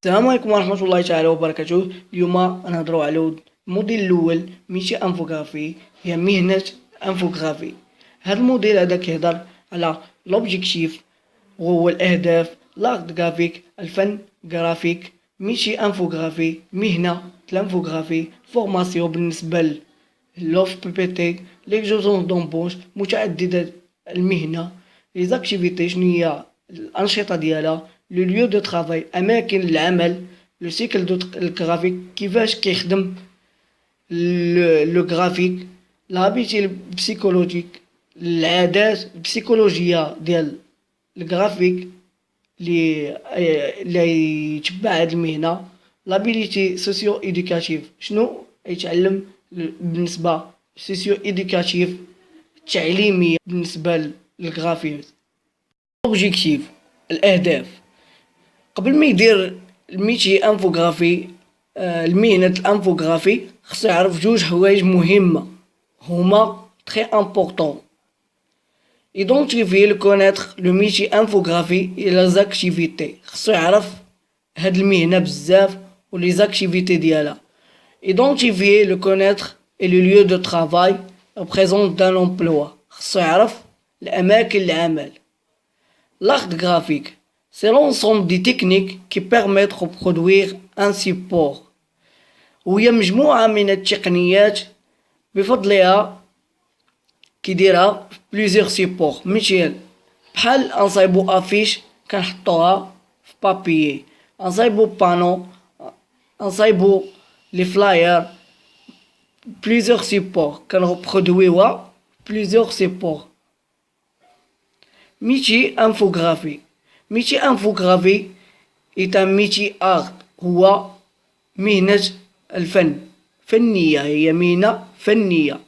السلام عليكم ورحمة الله تعالى وبركاته. اليوم غنهضروا على الموديل الأول ميتي انفوغرافي، هي مهنة انفوغرافي. هاد الموديل هذا كيهضر على لوبجيكتيف وهو الأهداف، لارت غرافيك الفن غرافيك. ميتي انفوغرافي مهنة الانفوغرافي، فورماسيون بالنسبة لوف بي بي تي، ليكزوزونس دومبوش متعددة المهنة، لي زاكتيفيتي شنو هي الأنشطة ديالها، لو ليو دو ترافاي أماكن العمل، لو سيكل دو الغرافيك كيفاش كيخدم لو غرافيك، لابيتي البسيكولوجيك العادات البسيكولوجية ديال الغرافيك اللي يتبع هاد المهنة، لابيليتي سوسيو إيديكاتيف شنو يتعلم بالنسبة سوسيو إيديكاتيف التعليمية بالنسبة للغرافيك. اوبجيكتيف الأهداف. قبل ما يدير الميتي انفوغرافي المهنة الانفوغرافي خصو يعرف جوج حوايج مهمة هما تري امبورطون: identifier le connaître le métier infographie et les activités. خصو يعرف هاد المهنة بزاف و les activités ديالها. identifier le connaître et le lieu de travail représente d'un emploi. خصو يعرف الأماكن العمل. L'art graphique, c'est l'ensemble des techniques qui permettent de produire un support. وهي مجموعة من التقنيات بفضلها كيديرها بليزيغ سيبور، مثال بحال انصايبو افيش كنحطوها في بابيي، انصايبو بانو، انصايبو لي فلاير، بليزيغ سيبور كنبرودويوها بليزيغ سيبور. ميتي انفوغرافي. ميتي انفوغرافي est un métier art، هو مهنة الفن، فنية، هي مهنة فنية.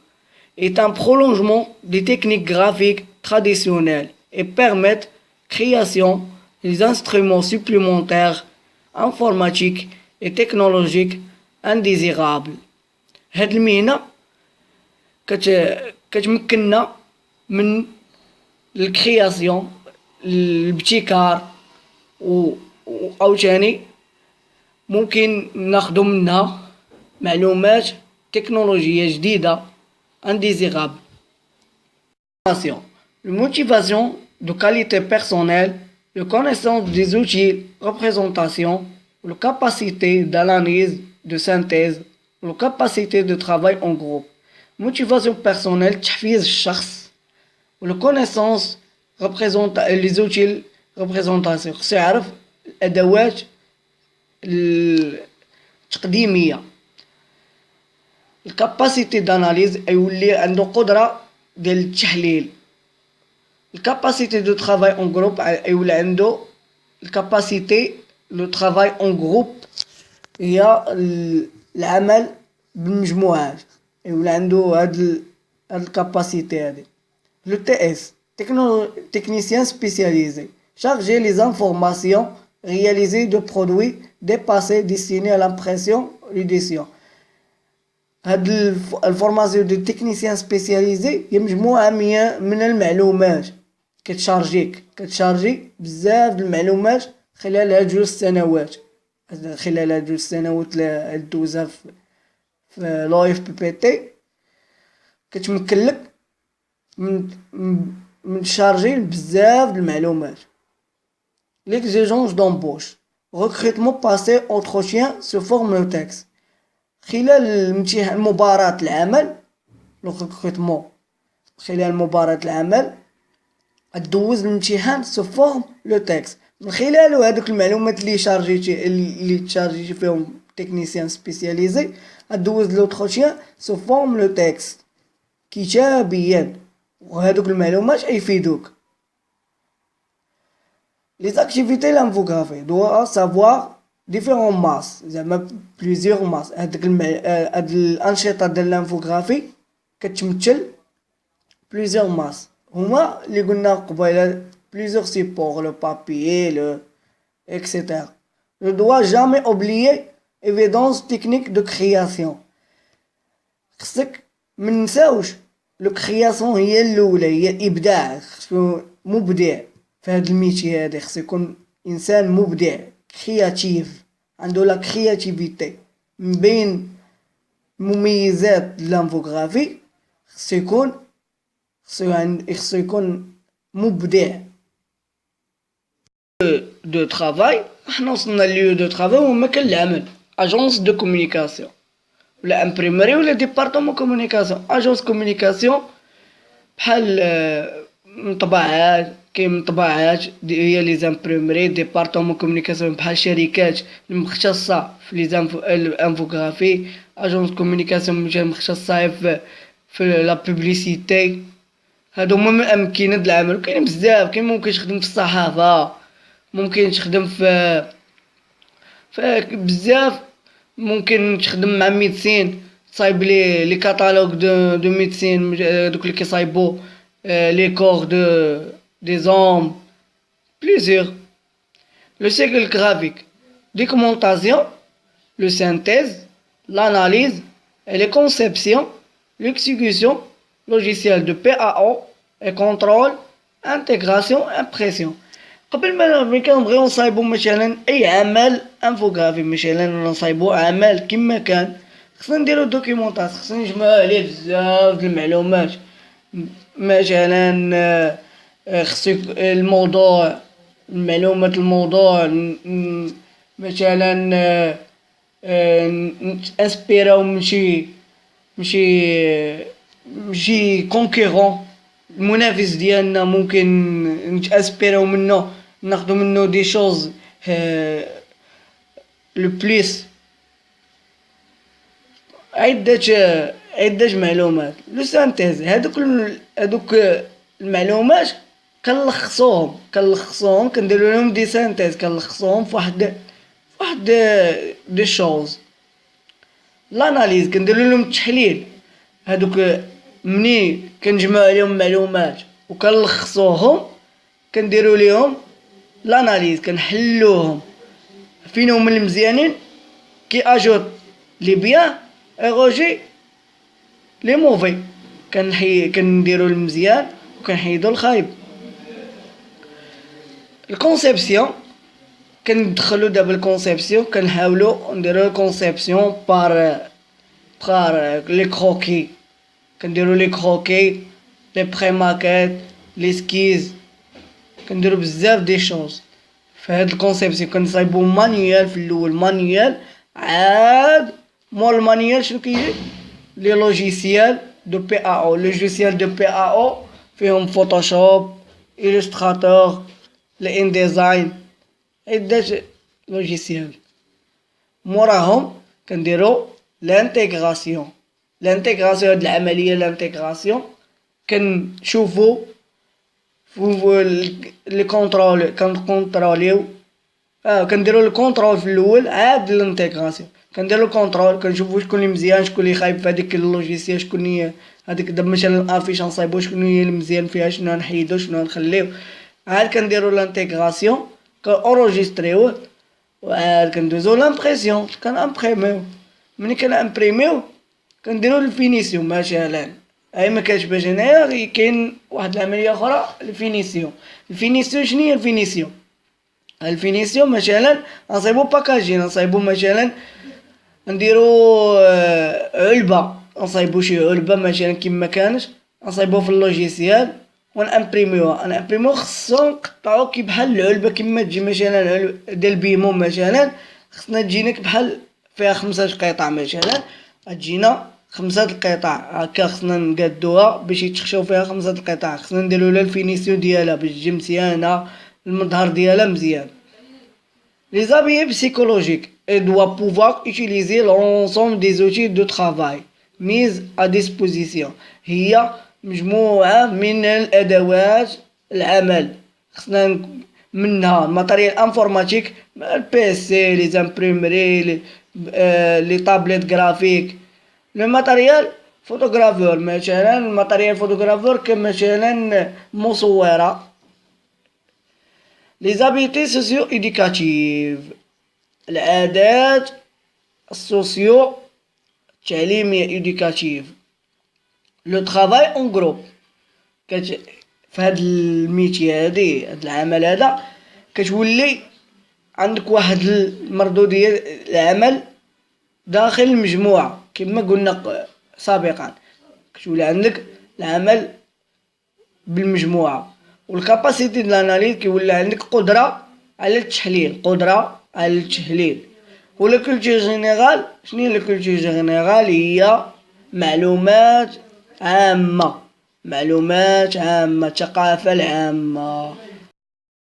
est un prolongement des techniques graphiques traditionnelles et permettent création des instruments supplémentaires informatiques et technologiques indésirables. هاد المهنة كتمكننا من الكرياسيون، الابتكار أو تاني ممكن ناخدو منها معلومات تكنولوجية جديدة indésirable. La motivation de qualité personnelle, la connaissance des outils, représentation, la capacité d'analyse, de synthèse, la capacité de travail en groupe. Motivation personnelle تحفيز الشخص، la connaissance représente les outils représentation، خصو يعرف الأدوات التقديمية. الكاباسيتي داناليز يولي عنده قدرة ديال التحليل. الكاباسيتي دو ترافاي اون جروب يولي عنده الكاباسيتي لو ترافاي اون جروب، هي العمل بالمجموعات، يولي عنده هاد الكاباسيتي هادي. لو تي اس technicien spécialisé chargé les informations réalisées de produits dépassés destinés à l'impression l'édition. هاد الفورماسيون دو تكنيسيان سبيسياليزي هي مجموعة من المعلومات كتشارجي بزاف د المعلومات خلال هاد جوج سنوات، خلال هاد جوج سنوات اللي دوزها في لو اف بي بي تي كتمكنلك من شارجي بزاف د المعلومات. l'exigence d'embauche recrutement passé entretien sous forme de texte. خلال الامتحان مباراة العمل لو ريكروتمون، خلال مباراة العمل تدوز الامتحان سو فورم لو تكست، من خلالو هادوك المعلومات اللي تشارجيتي فيهم تكنيسيان سبيسياليزي تدوز لوتروتيان سو فورم لو تكست كتابيا، وهادوك المعلومات يفيدوك. les activités l'infographie doit savoir différents masses، زعما plusieurs masses. هاد الأنشطة ديال الانفوغرافي كتمثل plusieurs masses، هما اللي قلنا قبيله plusieurs supports، le papier، le etc. ne doit jamais oublier évidence technique de création. خصك منساوش لو كرياسيون هي الأولى، هي الإبداع، خصو مبدع في هاد الميتي هادي، خصو يكون إنسان مبدع كرياتيف. عنده لا كرياتيفيتي. من بين مميزات الانفوغرافي خصو يكون مبدع. دو ترافاي، حنا وصلنا لليو دو ترافاي هو مكان العمل، اجونس دو كومونيكاسيون ولا امبريمري ولا ديبارتمون كومونيكاسيون. اجونس كومونيكاسيون بحال مطبعات، كاين مطبعات هي لي زامبريمري. ديبارتمون كومونيكاسيون بحال شركات المختصة في لي انفوغرافي. اجونس كومونيكاسيون مختصة في لا بوبليسيتي. هادو هما من امكنة العمل. كاين بزاف، كاين ممكن تخدم في الصحافة، ممكن تخدم في بزاف، ممكن تخدم مع ميدسين تصايب لي كاتالوج دو ميدسين، دوك لي كيصايبو لي كور دي زوم بليزيور. لو سيكل graphique: documentation, le synthèse, l'analyse et les conceptions, l'exécution, logiciel de PAO et contrôle, intégration, impression. قبل ما كنبغيو نصايبو مثلا اي عمل انفوغرافي، مثلا نصايبو عمل كما كان، خصنا نديرو دوكيومونطاسيون، خصنا نجمعو عليه بزاف د المعلومات. مثلا خصو الموضوع، المعلومات الموضوع، مثلا نتانسبيراو مشي كونكيرون، المنافس ديالنا ممكن نتانسبيراو منه، ناخدو منه دي شوز لو بليس. عدة معلومات. لو سانتيز: هادوك المعلومات كنلخصوهم كنديرو لهم دي سانتيز، كنلخصوهم فواحد دي شوز. لاناليز: كنديرو لهم التحليل. هادوك مني كنجمعو عليهم معلومات وكنلخصوهم كنديرو ليهم لاناليز، كنحلوهم فين هما المزيانين كي اجوت لي بيان ايغوجي لي موفي، كنديرو المزيان وكنحيدو الخايب. الكونسيبسيون: كندخلو دابا الكونسيبسيون، كنحاولو نديرو الكونسيبسيون بار لي كروكي، كنديرو لي كروكي، لي بريماكيت، لي سكيز، كنديرو بزاف دي شوز في هاد الكونسيبسيون. كنصايبو مانيوال في الاول، مانيوال، عاد مور المانيوال شنو كيجي؟ لي لوجيسيال دو بي ا او. لوجيسيال دو بي ا او فيهم فوتوشوب، إليستراتور، لإن ديزاين، عدة لوجيسيال. موراهم كنديرو لانتيغراسيون. لانتيغراسيون، هاد العملية لانتيغراسيون كنشوفو لي كونترول، كنكونتروليو كنديرو الكونترول في الاول، عاد الانتيغراسيون كنديرو الكونترول، كنشوفو شكون اللي مزيان شكون اللي خايب في هذيك اللوجيسيال، شكون هي هذيك دابا مثلا الافيش نصايبو شكون هي المزيان فيها، شنو نحيدو شنو نخليو. عاد كنديرو لانتيغراسيون، كنأونجستريوه، وعاد كندوزو لامبريسيون، كنامبريميو. ملي كنامبريميو كنديرو الفينيسيون. مثلا هاي ما كتبانش هنايا، كاين واحد العمليه اخرى الفينيسيون. الفينيسيون شنو هي الفينيسيون؟ الفينيسيون مثلا نصايبو باكاجي، نصايبو مثلا نديرو علبه، نصايبو شي علبه مثلا كيما كانت، نصايبو في اللوجيسيال ونامبريميوها. نامبريميو خصو نقطعو كي بحال العلبه كيما تجي مثلا ديال بيمو، مثلا خصنا تجينا بحال فيها 5 قطع، مثلا تجينا 5 القطع هكا، خصنا نقادوها باش يتخشاو فيها 5 القطع. خصنا نديرو لها الفينيسيون ديالها باش تجي مزيانه، المظهر ديالها مزيان. Les habillés psychologiques doivent pouvoir utiliser l'ensemble des outils de travail mis à disposition. هي مجموعة من الأدوات العمل، خصنا منها الماتريال انفورماتيك، البي سي، لي زامبريمري، لي طابليت غرافيك. لو ماتريال فوتوغرافور، مثلا الماتريال فوتوغرافور كمثلا مصورة. Les habiletés socio-éducatives، العادات السوسيو التعليمية éducative. لو ترافاي اون جروب، في هاد الميتي هادي، هاد العمل هذا كتولي عندك واحد المردودية العمل داخل المجموعة كما قلنا سابقا، كتولي عندك العمل بالمجموعة. والكاباسيتي د الاناليز كيولي عندك قدرة على التحليل، قدرة على التحليل. ولا كولتور جينيرال، شنو هي الكولتور جينيرال؟ هي معلومات عامة، معلومات عامة، الثقافة العامة.